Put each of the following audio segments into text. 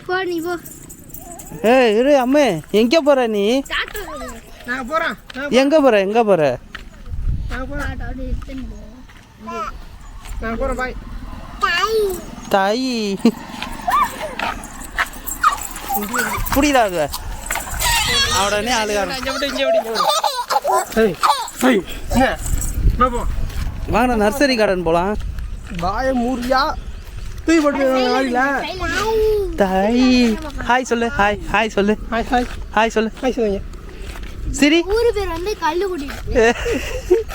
போ நீ போ. ஏய் இரு அம்மே, எங்கே போற நீ? நான் போறேன். எங்க போற எங்க போற? நான் போறேன். பாய். தாய் புரியுதா? உடனே ஆளுகார வாங்க நர்சரி கார்டன் போலாம். பாய மூரியா தூய் போட்டு தாய் ஹாய் சொல்லு. ஹாய் ஹாய் சொல்லு. ஹாய் ஹாய் ஹாய் சொல்லு. ஹாய் சொல்லுங்க. சரி ஊரு பேர் வந்து கல்லுகுடி.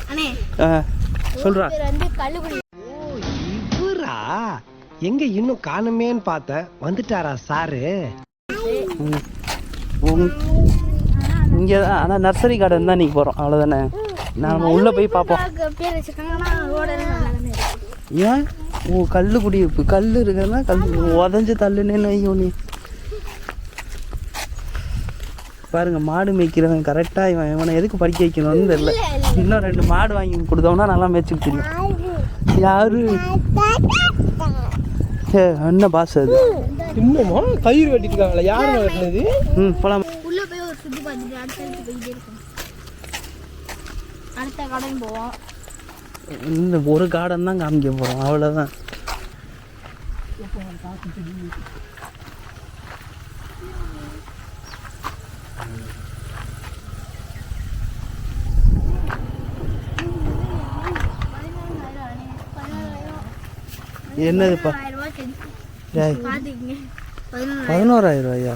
அண்ணே சொல்றா. பேர் வந்து கல்லுகுடி. ஓ இவரா? எங்க இன்னும் காணுமேன்னு பார்த்தேன். வந்துட்டாரா சாரு? இங்கே தான். ஆனால் நர்சரி கார்டன் தான் நீங்கள் போகிறோம், அவ்வளோதானே? நம்ம உள்ளே போய் பார்ப்போம். பேர் வச்சுருக்காங்கன்னா ஏன்? ஓ கல் குடியிருப்பு. கல் இருக்குன்னா கல் உதஞ்சி தள்ளுனேன்னு ஐயோ நீ பாருங்க. மாடு மேய்க்கிறவன் கரெக்டாக இவனை எதுக்கு படிக்க வைக்கணும்னு தெரியல. இன்னும் 2 மாடு வாங்கி கொடுத்தோம்னா நல்லா மேய்ச்சிட்டு தெரியும். யாரு என்ன பாஸ் அது? இன்னுமா கயிறு வெட்டிட்டு இருக்காங்களா? யாரு வெட்டினது? போலாம். உள்ள போய் ஒரு சுத்தி பார்த்துட்டு அடுத்து போயிட்டே இருக்கோம். அடுத்த கார்டன் போவோம். இந்த ஒரு கார்டன் தான் காமிக்க போகிறோம், அவ்வளோதான். என்னதுப்பா? 11,000 ரூபாயா?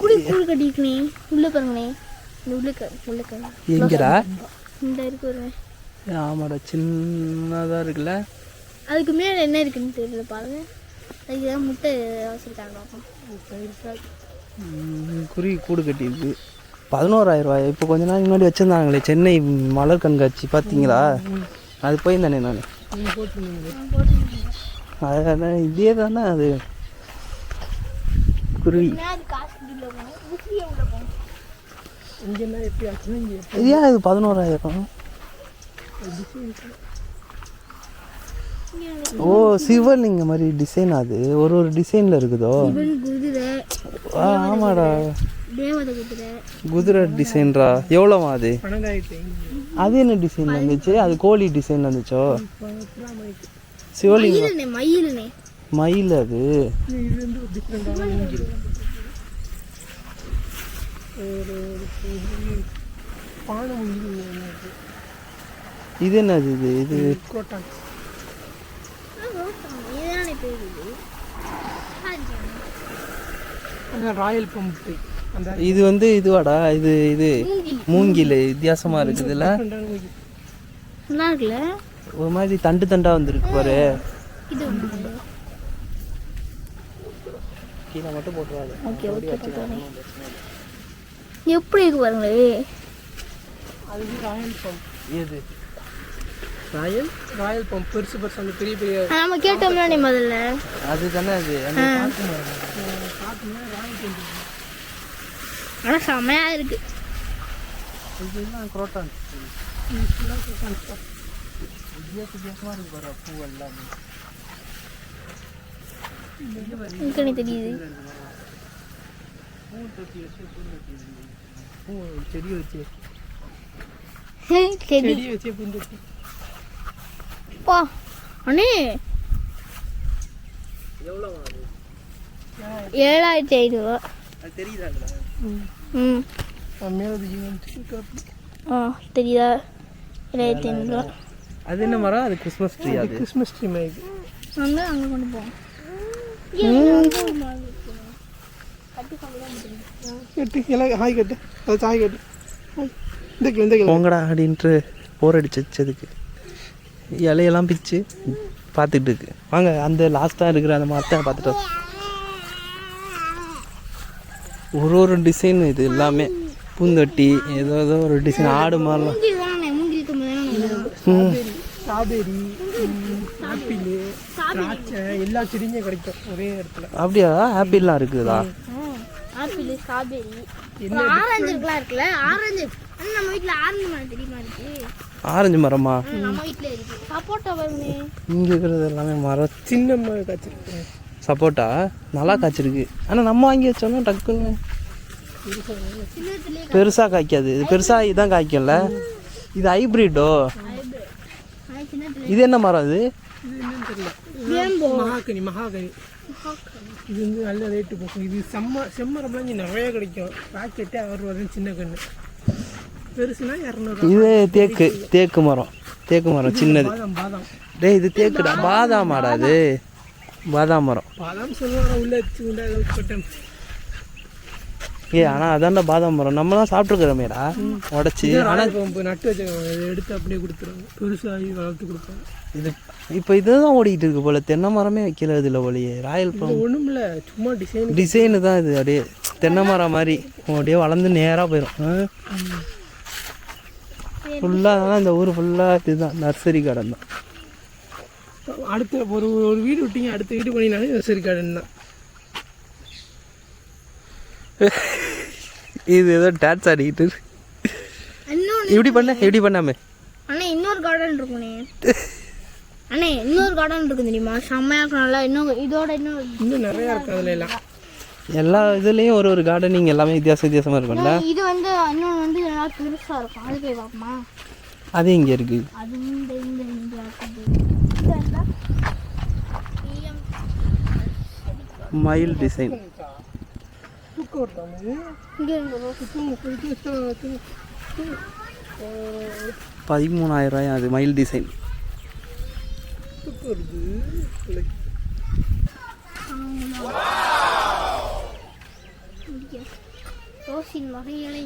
குடி கூழ் கட்டிக்கணே. உள்ள பாருங்கண்ணே. எங்கடா? இந்த இருக்கு ஒரு. ஆமாடா, சின்னதாக இருக்குல்ல. அதுக்கு மேலே என்ன இருக்குன்னு தெரியல பாருங்க. அதுக்கு தான் முட்டை வச்சுருக்காங்க. குருவி கூடு கட்டியிருக்கு. 11,000 ரூபாய். இப்போ கொஞ்ச நாள் முன்னாடி வச்சுருந்தாங்களே சென்னை மலர் கண்காட்சி, பார்த்தீங்களா? அது போயிருந்தானே நான். அதான் இதே தானே அது குருவி. இது ஏன் இது 11,000? ஓ சிவலிங்க மாதிரி டிசைன். அது ஒரு டிசைனில் இருக்குதோ? ஆமாடா, குதிரை டிசைன்ரா. எவ்வளோவா அது? அது என்ன டிசைன் வந்துச்சு? அது கோழி டிசைன் வந்துச்சோ? சிவலிங்கம் மயில். அது இது என்னது? இது ராயல் பம்ப். இது வந்து இதுவாடா? இது மூங்கில் வித்தியாசமா இருக்குதுல்ல? நல்லா இருக்குல்ல? ஒரு மாதிரி தண்டு தண்டா வந்துருக்கு பாரு. கீழே மட்டும் போட்டுருவாங்க. எப்படி இருக்கு பாருங்களே. அது ராயல் பம்ப். ஏது ராயல் பம்ப் பெருசு அந்த பெரிய பெரிய. நம்ம கேட்டோம்னா நீ முதல்ல அது தானே அது. ஆனால் செம்மையா இருக்கு. இதெல்லாம் குரோட்டான். வித்தியாசமாக இருக்கு பாரு பூ எல்லாமே. எனக்கு தெரியுது. செடி வச்சு பா அண்ணே. 7,500 அது தெரியுதாங்களா? தெரியுதா? 7,500. அது என்ன மரம்? அது கிறிஸ்மஸ் ட்ரீ. அது கிறிஸ்மஸ் ட்ரீ மாதிரி. அங்கே கொண்டு போவோம். ஹாய் கட்டு. அது சாய் கட்டு. போங்கடா அப்படின்ட்டு போர் அடிச்சதுக்கு இலையெல்லாம் பிச்சு பார்த்துட்டு இருக்கு. வாங்க அந்த லாஸ்ட்டாக இருக்கிற அந்த மரத்தை பார்த்துட்டு ஒரு டிசைன். இது எல்லாமே பூந்தொட்டி ஏதோ ஒரு டிசைன். ஆடு மாதிரிலாம். ஸ்ட்ராபெரி, ஆப்பிள், திராட்சை எல்லா செடியும் கிடைக்கும் ஒரே இடத்துல. அப்படியா? ஆப்பிள்லாம் இருக்குதா? ஆப்பிள், ஸ்ட்ராபெரி, ஆரஞ்சு இருக்குல்ல? ஆரஞ்சு ஆனால் நம்ம வீட்டில் ஆரஞ்சு மரம் தெரியுமா இருக்கு? ஆரஞ்சு மரமா? நம்ம வீட்டில் இருக்கு. சப்போட்டா பாருங்க. இங்கே இருக்கிறது எல்லாமே மரம். சின்ன மரம் காய்ச்சிருக்கு. சப்போட்டா நல்லா காய்ச்சிருக்கு. ஆனால் நம்ம வாங்கி வச்சோம்னா டக்குன்னு சின்னத்துலேயே பெருசாக காய்க்காது. இது பெருசாக இதுதான் காய்க்கும்ல. இது ஹைப்ரிட்டோ? சின்னத்துல இது என்ன மரம் இது? இது என்னன்னு தெரியல. வேம்போ. மகாகனி இது வந்து நல்ல ரேட்டு போகும். இது செம்மரம்லாம் இங்கே நிறைய கிடைக்கும். பாக்கெட்டு 6 ரூபா சின்ன கன்று. பெருசுனா 200. இது தேக்கு மரம். தேக்கு மரம் சின்னது. பாதாம் டேய் இது தேக்குடா. பாதாமாடா இது? பாதாம் மரம். பாதாம் சொல்லுவாங்க உள்ள வச்சு உண்டா கொட்டம். ஆனால் அதான்டா பாதாம் மரம். நம்மளாம் சாப்பிட்ருக்குறோமேடா உடச்சி. ஆனால் இப்போ நட்டு வச்சுருக்காங்க. இதை எடுத்து அப்படியே கொடுத்துருவாங்க. பெருசாகி வளர்த்து கொடுப்பாங்க. இது இப்போ இதுதான் ஓடிக்கிட்டு இருக்கு போல. தென்னை மரமே வைக்கல இதில் போலியே. ராயல் ஃபார்ம் ஒன்றும் இல்லை, சும்மா டிசைனு தான் இது. அப்படியே தென்னை மரம் மாதிரி அப்படியே வளர்ந்து நேராக போயிடும். ஃபுல்லாக இந்த ஊர் ஃபுல்லாக இதுதான் நர்சரி கார்டன் தான். அடுத்த ஒரு வீடு விட்டீங்க, அடுத்த வீடு பண்ணினாலே நர்சரி கார்டன் தான். இது ஏதோ டான்ஸ் ஆடிக்கிட்டு இன்னொன்று இப்படி பண்ணாமே. அண்ணே இன்னொரு கார்டன் இருக்குண்ணே. அண்ணே இன்னொரு கார்டன் இருக்கு தெரியுமா? செம்மையாக இருக்கும். நல்லா இன்னும் நிறையா இருக்குது அதில் எல்லாம். எல்லா இதுலேயும் ஒரு கார்டனிங் எல்லாமே வித்தியாசமாக இருக்கும்ல. இது வந்து இன்னொன்று வந்து நல்லா பெருசாக இருக்கும். அது போய் பார்ப்போமா? அது இங்கே இருக்குது. அது இந்த மயில் டிசைன். தூக்கம் வருது. இங்கே இருந்து 13,000 அது மயில் டிசைன். தூக்கம் வருது. ரோஸின் வகைகளை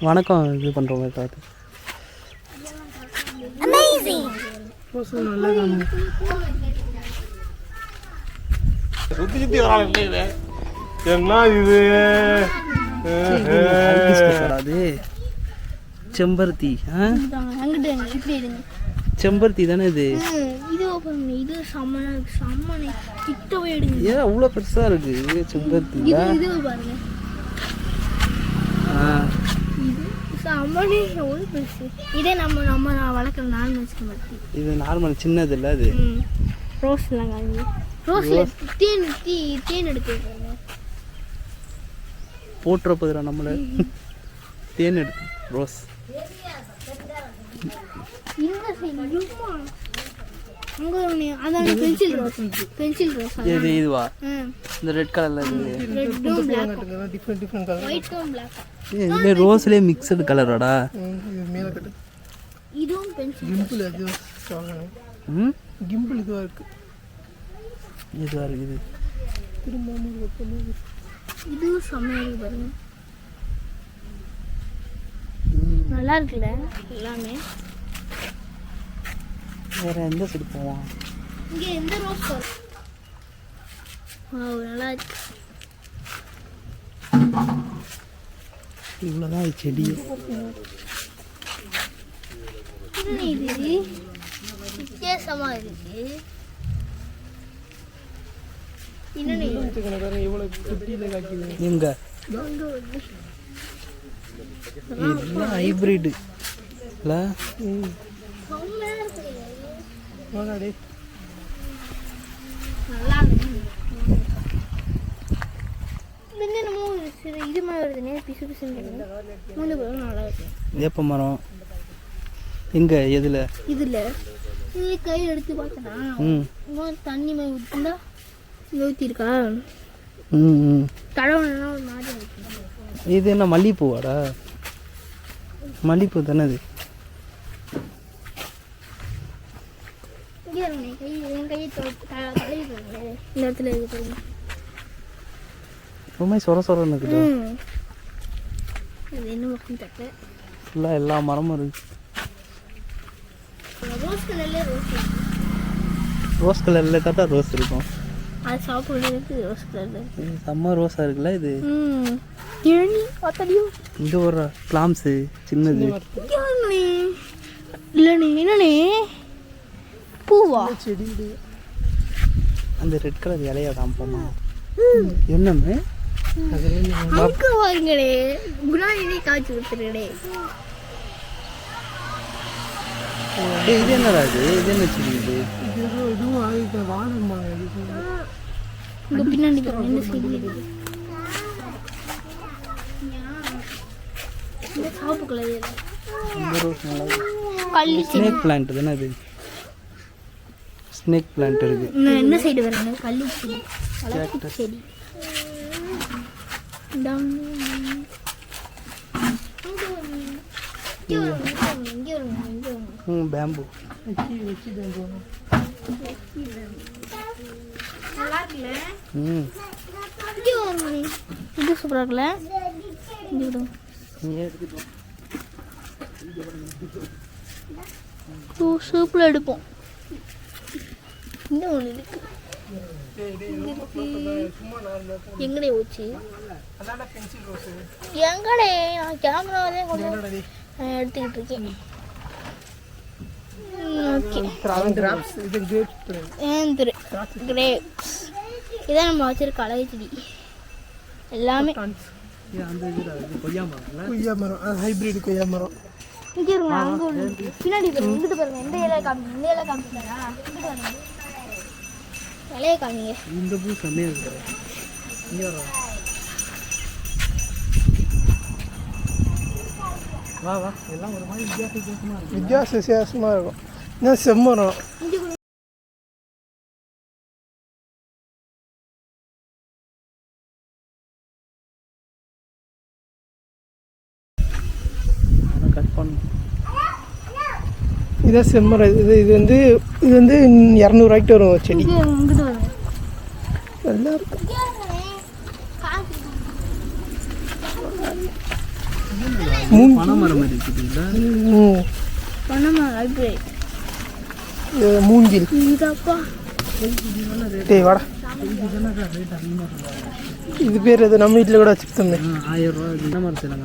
வணக்கம் இது பண்ணுறோமே பார்த்து. நல்லா சுத்தி வராங்க. என்ன இது? அது செம்பருத்தி. அங்கிட்டு இப்படி எடுங்க. செம்பருத்தி தானே இது? இது ஓப்பன் இது சம்மனை கிட்ட போய் எடுங்க. ஏன் அவ்வளோ பெருசாக இருக்குது செம்பருத்தி? இது பாருங்க. இது சம்மனை எவ்வளோ பெருசு. இதே நம்ம வளர்க்குற நார்மல் செம்பருத்தி. இது நார்மல் சின்னது இல்லை அது. ரோஸ்லாம் காய்ங்க. ரோஸில் தேன் எடுத்துருக்காங்க. போட்டுற போதுடா நம்மளை. தேன் எடுத்து ரோஸ். இந்த சைடு அங்கே ஒன்று அதான் பென்சில் ரோஸ். இது இதுவா? இந்த ரெட் கலரில் இருக்குது. ரெட்டும் பிளாக், டிஃப்ரெண்ட் கலர். ஒயிட்டும் பிளாக். இந்த ரோஸ்லேயே மிக்சடு கலராடா? இது மேலே கட்டு. இதுவும் பென்சில். கிம்பிள் அது வாங்கணும். கிம்பிள் இதுவாக இருக்குது. இதுவாக இருக்குது. திரும்ப இதுவும் செம்மையாக இருக்கு பாருங்க. நல்லா இருக்குல்ல எல்லாமே. வேறு எந்த சைடு போவோம்? இங்கே எந்த ரோஸ் பாரு. நல்லா இருக்கு. இவ்வளோதான் செடி. இது வித்தியாசமாக இருக்கு. எவ்வளோ குட்டியில் காய்க்குது. எங்க இதெல்லாம் ஹைப்ரிட்டு இல்லை? வாடாடே. நல்லா இருக்கு. என்னமோ இது மாதிரி வருதுனே பிசு பிசுன்னு நல்லா இருக்கு. வேப்ப மரம் எங்கே? எதில்? இதில் இது கையில் எடுத்து பார்த்தனா தண்ணி மாதிரி ஊற்றிருந்தா ஊற்றிருக்கா தடவைனா ஒரு மாதிரி இருக்கு. இது என்ன மல்லிகைப்பூவாடா? மல்லிகைப்பூ தானே அது? இங்கே என் கையை தடவிடுறாங்களே இந்த இடத்துல இருக்கு. ரொம்ப சொரன்னு இருக்குது. அது என்ன மக்கள் தட்ட ஃபுல்லாக எல்லா மரமும் இருக்குது. ரோஸ் கலர்ல ரோஸ் கலரில் தாட்டா ரோஸ் இருக்கும். அது சாப்பிட்றதுக்கு ரோஸ் கலர் செம்ம ரோஸாக இருக்குல்ல இது? தேனி பார்த்தடியும் இங்கே ஒரு பிளாம்ஸு சின்னது. இல்லைண்ணே என்னண்ணே பூவா? அந்த ரெட் கலர் இலையா காமிப்போமா? என்னமே அங்க வாங்கடே குணாயினே காய்ச்சி கொடுத்துருடே. இது என்னடா இது என்ன செடி? இதுவும் ஆகிட்ட வாழமா இங்க பின்னாடி பாருங்க, இந்த சைடு இருக்கு. இந்த சாப்பு கலர் இந்த ரோஸ் நல்லா கள்ளி செடி. ஸ்னேக் பிளான்ட் தானே இது? ஸ்னேக் பிளான்ட் இருக்கு. என்ன சைடு வரீங்க? கள்ளி செடி, அழகு செடி. பேம்பு நல்லா இருக்குல்ல? ம் இது சூப்பராக இருக்குல்ல? இது சூப்பில் எடுப்போம். இந்த ஒன்று இருக்கு. எங்கடே போச்சு? எங்கடே? நான் கேமராவே கொண்டு எடுத்துக்கிட்டு இருக்கேன். ஓகே, கிரேப்ஸ் இதான் நம்ம வச்சிருக்க அழகு செடி எல்லாமே. கொய்யா மரம், ஹைபிரிட் கொய்யா மரம். இங்கே இருங்க, அங்கே ஒன்று பின்னாடி பாருங்க, இங்கிட்டு பாருங்க. எந்த இலையை காமிங்க? இந்த இலை காமிச்சிட்டாரா? இங்கிட்டு பாருங்க, இலையை காமிங்க. இந்த பூ செம்மையாக இருக்கிற இங்கே வர வா வா. எல்லாம் ஒரு மாதிரி வித்தியாசமாக இருக்கும். இன்னும் செம்மரம். கட் பண்ணு. இதான் செம்மரம். இது வந்து 200 வரும் செடி. இங்கிட்டு பாருங்க, நல்லா இருக்கும். பனைமரம் மாதிரி இருக்குதுங்களா? பணமாக ஹைப்ரிட் மூங்கில். இதப்பா டேய் வாடா. இது பேர் எது? நம்ம வீட்டில் கூட வச்சுக்கிட்டோம்னே. 1000 ரூபா. இந்த மரத்தில்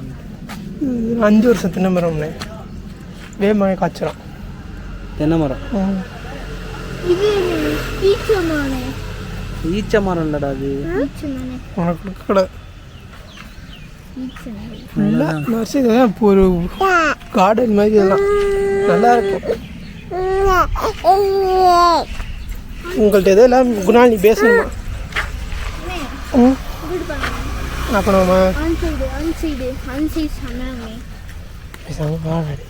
5 வருஷம் தென்னை மரம்னே. வேகமாக காய்ச்சிடும் தென்னை மரம். இது ஈச்ச மரம்னே. ஈச்ச மரம் இல்லடா அது. ஈச்ச மரம்னே. உனக்கு கொடுக்கூடாது. ஈச்ச மரம். நல்லா நர்சரி இப்போ ஒரு கார்டன் மாதிரி இதெல்லாம் நல்லா இருக்கும். உங்கள்கிட்ட எதெல்லாம் குணால் நீ பேசணுமா? ம் இங்கிட்டு பாருங்க, அப்போ நம்ம அன்சைடு சொன்னாங்க. பேசாம வாடாடி.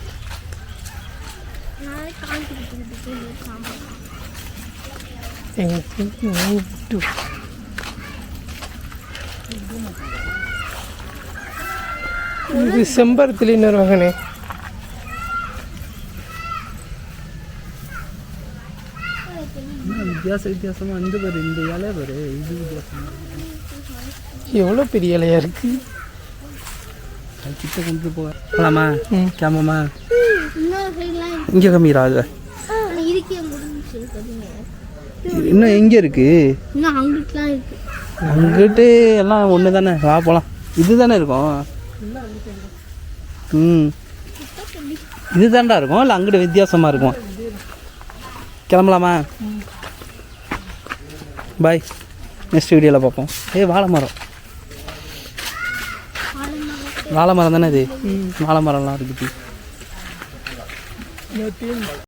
நான் காமிக்கிட்டு சாம்பார். இது செம்பருத்தில இன்னொரு வகனே. வித்தியாசமாக இந்த பேர், இந்த இலை பேர் இது வித்தியாசமாக எவ்வளோ பெரிய இலையா இருக்கு. கிட்ட கொண்டு போகலாமா? கேமமா இன்னொரு சைட்லாம் இங்கே கம்மிரா? அது இருக்கே முடிஞ்சு பார்த்தீங்க. இன்னும் எங்கே இருக்கு? இன்னும் அங்கிட்டுலாம் இருக்கு. அங்கிட்டு எல்லாம் ஒன்று தானே. வா போகலாம். இது தானே இருக்கும். இது தாண்டா இருக்கும், இல்லை அங்கிட்டு வித்தியாசமாக இருக்கும். கிளம்பலாமா? பாய். நெக்ஸ்ட் வீடியோவில் பார்ப்போம். வாழை மரம். வாழை மரம் தானே இது? வாழை மரம்லாம் இருக்குது.